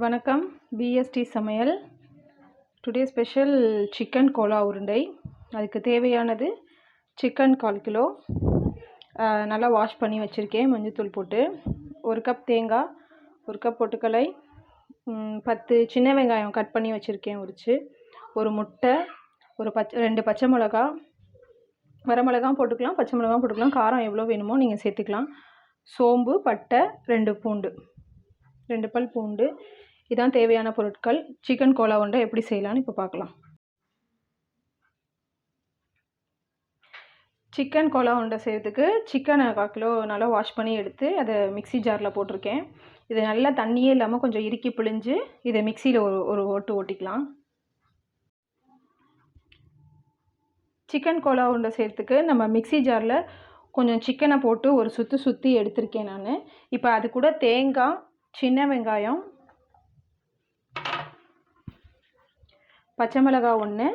வணக்கம். பிஎஸ்டி சமையல். Today special chicken Cola உருண்டை. அதுக்கு தேவையானது சிக்கன் 1/4 கிலோ, நல்லா வாஷ் பண்ணி வச்சுருக்கேன் மஞ்சத்தூள் போட்டு. 1 கப் தேங்காய், 1 கப் பொட்டுக்கடலை, 10 சின்ன வெங்காயம் கட் பண்ணி வச்சுருக்கேன் உரித்து, ஒரு முட்டை, 2 பச்சை மிளகா, வரமிளகாவும் போட்டுக்கலாம், பச்சை மிளகாவும் போட்டுக்கலாம், காரம் எவ்வளோ வேணுமோ நீங்கள் சேர்த்துக்கலாம். சோம்பு, பட்டை, 2 பூண்டு, 2 பல் பூண்டு. இதான் தேவையான பொருட்கள். சிக்கன் கோலா உருண்டை எப்படி செய்யலான்னு இப்போ பார்க்கலாம். சிக்கன் கோலா உருண்டை செய்கிறதுக்கு சிக்கனை 1/4 கிலோ நல்லா வாஷ் பண்ணி எடுத்து அதை மிக்ஸி ஜாரில் போட்டிருக்கேன். இது நல்லா தண்ணியே இல்லாமல் கொஞ்சம் இறுக்கி பிழிஞ்சு இதை மிக்சியில் ஒரு ஓட்டு ஓட்டிக்கலாம். சிக்கன் கோலா உருண்டை செய்கிறதுக்கு நம்ம மிக்ஸி ஜாரில் கொஞ்சம் சிக்கனை போட்டு ஒரு சுற்றி எடுத்திருக்கேன் நான். இப்போ அது கூட தேங்காய், சின்ன வெங்காயம், பச்சை மிளகாய் 1,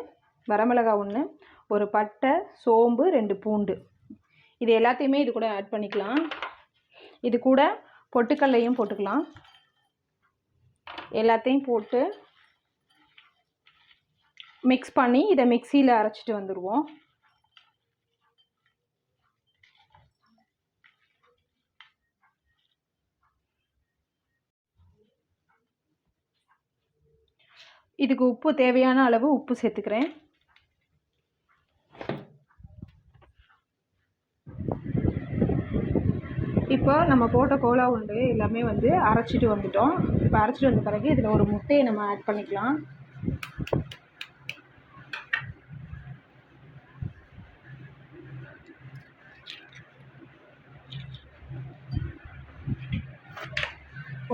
வரமிளகாய் 1, ஒரு பட்டை, சோம்பு, 2 பூண்டு, இது எல்லாத்தையுமே இது கூட ஆட் பண்ணிக்கலாம். இது கூட பொட்டுக்கடலையும் போட்டுக்கலாம். எல்லாத்தையும் போட்டு மிக்ஸ் பண்ணி இதை மிக்சியில் அரைச்சிட்டு வந்துடுவோம். இதுக்கு உப்பு தேவையான அளவு உப்பு சேர்த்துக்கிறேன். இப்போ நம்ம போட்ட கோலா உருண்டை எல்லாமே அரைச்சிட்டு வந்துட்டோம். இப்போ அரைச்சிட்டு வந்த பிறகு இதில் ஒரு முட்டையை நம்ம ஆட் பண்ணிக்கலாம்.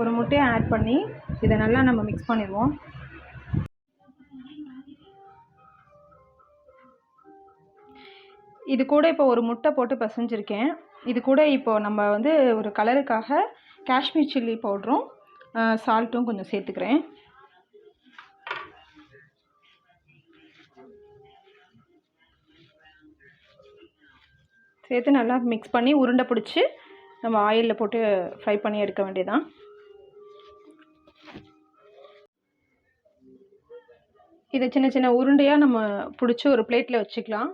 ஒரு முட்டையை ஆட் பண்ணி இதை நல்லா நம்ம மிக்ஸ் பண்ணிடுவோம். இது கூட இப்போ ஒரு முட்டை போட்டு பிசைஞ்சிருக்கேன். இது கூட இப்போ நம்ம ஒரு கலருக்காக காஷ்மீர் சில்லி பவுடரும் சால்ட்டும் கொஞ்சம் சேர்த்துக்கிறேன். சேர்த்து நல்லா மிக்ஸ் பண்ணி உருண்டை பிடிச்சி நம்ம ஆயிலில் போட்டு ஃப்ரை பண்ணி எடுக்க வேண்டியதான். இதை சின்ன சின்ன உருண்டையாக நம்ம பிடிச்சி ஒரு பிளேட்டில் வச்சுக்கலாம்.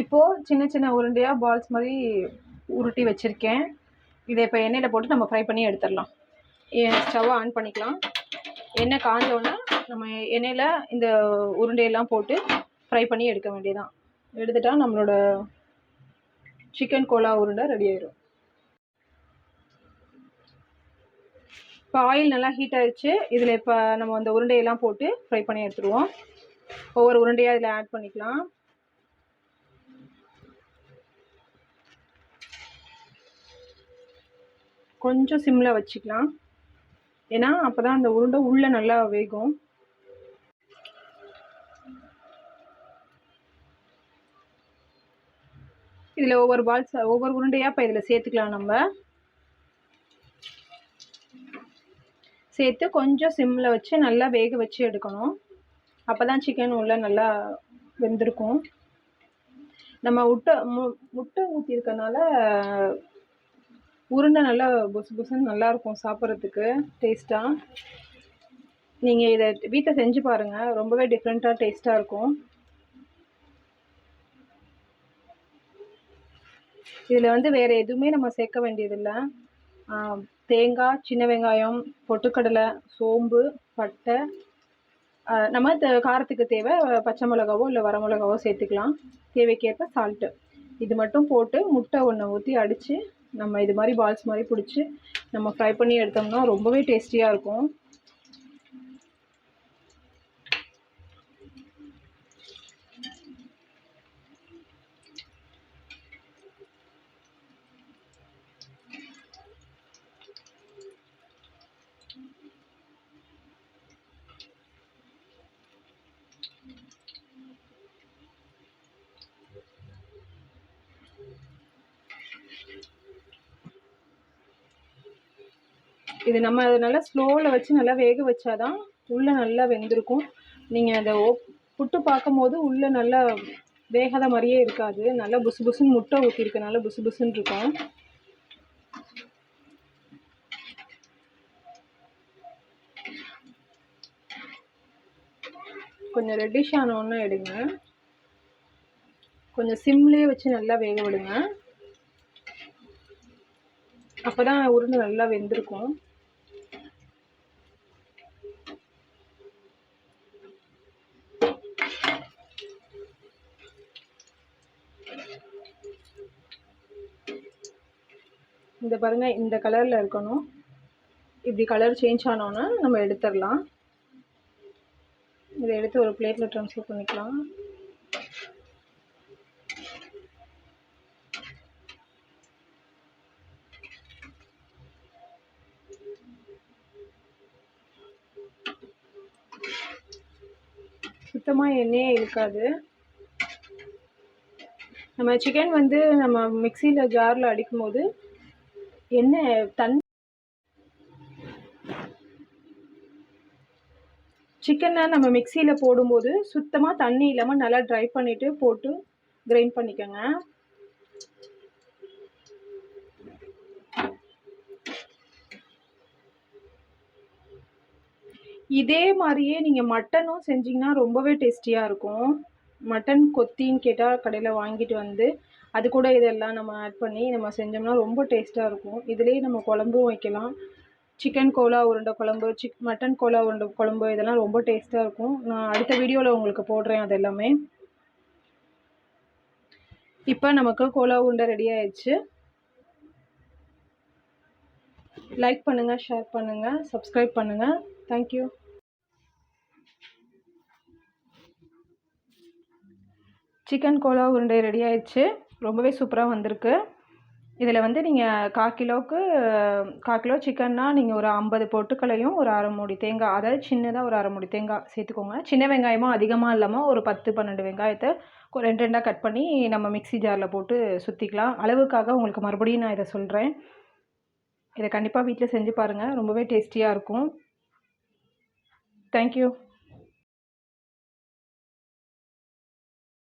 இப்போது சின்ன சின்ன உருண்டையாக பால்ஸ் மாதிரி உருட்டி வச்சுருக்கேன். இதை இப்போ எண்ணெயில் போட்டு நம்ம ஃப்ரை பண்ணி எடுத்துடலாம். ஸ்டவ்வை ஆன் பண்ணிக்கலாம். எண்ணெய் காஞ்சோடனே நம்ம எண்ணெயில் இந்த உருண்டையெல்லாம் போட்டு ஃப்ரை பண்ணி எடுக்க வேண்டியதான். எடுத்துட்டால் நம்மளோட சிக்கன் கோலா உருண்டை ரெடி ஆயிடும். இப்போ ஆயில் நல்லா ஹீட் ஆகிடுச்சு. இதில் இப்போ நம்ம அந்த உருண்டையெல்லாம் போட்டு ஃப்ரை பண்ணி எடுத்துடுவோம். ஒவ்வொரு உருண்டையாக இதில் ஆட் பண்ணிக்கலாம். கொஞ்சம் சிம்மில் வச்சுக்கலாம், ஏன்னா அப்போ தான் அந்த உருண்டை உள்ளே நல்லா வேகும். இதில் ஒவ்வொரு உருண்டையாக இப்போ இதில் சேர்த்துக்கலாம். நம்ம சேர்த்து கொஞ்சம் சிம்மில் வச்சு நல்லா வேக வச்சு எடுக்கணும். அப்போ தான் சிக்கன் உள்ளே நல்லா வெந்திருக்கும். நம்ம முட்டை ஊற்றிருக்கனால உருண்டை நல்லா புசுன்னு நல்லாயிருக்கும் சாப்பிட்றதுக்கு டேஸ்ட்டாக. நீங்கள் இதை வீட்டில் செஞ்சு பாருங்கள், ரொம்பவே டிஃப்ரெண்ட்டாக டேஸ்ட்டாக இருக்கும். இதில் வேறு எதுவுமே நம்ம சேர்க்க வேண்டியதில்லை. தேங்காய், சின்ன வெங்காயம், பொட்டுக்கடலை, சோம்பு, பட்டை, நம்ம காரத்துக்கு தேவை பச்சை மிளகாவோ இல்லை வரமிளகாவோ சேர்த்துக்கலாம். தேவைக்கேற்ப சால்ட்டு. இது மட்டும் போட்டு முட்டை 1 ஊற்றி அடித்து நம்ம இது மாதிரி பால்ஸ் மாதிரி பிடிச்சி நம்ம ஃப்ரை பண்ணி எடுத்தோம்னா ரொம்பவே டேஸ்டியாக இருக்கும். இது நம்ம நல்லா ஸ்லோவில் வச்சு நல்லா வேக வச்சாதான் உள்ளே நல்லா வெந்திருக்கும். நீங்கள் அதை புட்டு பார்க்கும்போது உள்ளே நல்லா வேகாத மாதிரியே இருக்காது. நல்லா புசுன்னு முட்டை ஊற்றிருக்கனால புசுன்னு இருக்கும். கொஞ்சம் ரெட்டிஷ் ஆனோன்னு எடுங்க. கொஞ்சம் சிம்லேயே வச்சு நல்லா வேக விடுங்க. அப்போ தான் உருண்டை நல்லா வெந்திருக்கும். இந்த பாருங்கள், இந்த கலரில் இருக்கணும். இப்படி கலர் சேஞ்ச் ஆனோன்னா நம்ம எடுத்துடலாம். இதை எடுத்து ஒரு பிளேட்டில் ட்ரான்ஸ்ஃபர் பண்ணிக்கலாம். சுத்தமாக எண்ணெயே இருக்காது. நம்ம சிக்கன் வந்து நம்ம மிக்சியில் ஜாரில் அடிக்கும் போது எண்ணெய் சிக்கனை நம்ம மிக்சியில் போடும்போது சுத்தமாக தண்ணி இல்லாமல் நல்லா ட்ரை பண்ணிவிட்டு போட்டு கிரைண்ட் பண்ணிக்கோங்க. இதே மாதிரியே நீங்கள் மட்டனும் செஞ்சிங்கன்னா ரொம்பவே டேஸ்டியாக இருக்கும். மட்டன் கொத்தின்னு கேட்டால் கடையில் வாங்கிட்டு வந்து அது கூட இதெல்லாம் நம்ம ஆட் பண்ணி நம்ம செஞ்சோம்னா ரொம்ப டேஸ்ட்டாக இருக்கும். இதுலேயே நம்ம குழம்பும் வைக்கலாம். சிக்கன் கோலா உருண்டை குழம்பு, மட்டன் கோலா உருண்டை குழம்பு இதெல்லாம் ரொம்ப டேஸ்ட்டாக இருக்கும். நான் அடுத்த வீடியோவில் உங்களுக்கு போடுறேன் அது எல்லாமே. இப்போ நமக்கு கோலா உருண்டை ரெடி ஆயிடுச்சு. லைக் பண்ணுங்கள், ஷேர் பண்ணுங்கள், சப்ஸ்கிரைப் பண்ணுங்கள். தேங்க்யூ. சிக்கன் கோலா உருண்டை ரெடி ஆயிடுச்சு. ரொம்பவே சூப்பராக வந்திருக்கு. இதில் வந்து நீங்கள் 1/4 கிலோ சிக்கன்னா நீங்கள் ஒரு 50 பொட்டுக்களையும் ஒரு அரை மூடி தேங்காய், அதாவது சின்னதாக ஒரு அரை மூடி தேங்காய் சேர்த்துக்கோங்க. சின்ன வெங்காயமும் அதிகமாக இல்லாமல் ஒரு 10-12 வெங்காயத்தை 2 கட் பண்ணி நம்ம மிக்சி ஜாரில் போட்டு சுற்றிக்கலாம். அளவுக்காக உங்களுக்கு மறுபடியும் நான் இதை சொல்கிறேன். இதை கண்டிப்பாக வீட்டில் செஞ்சு பாருங்கள். ரொம்பவே டேஸ்டியாக இருக்கும். தேங்க்யூ.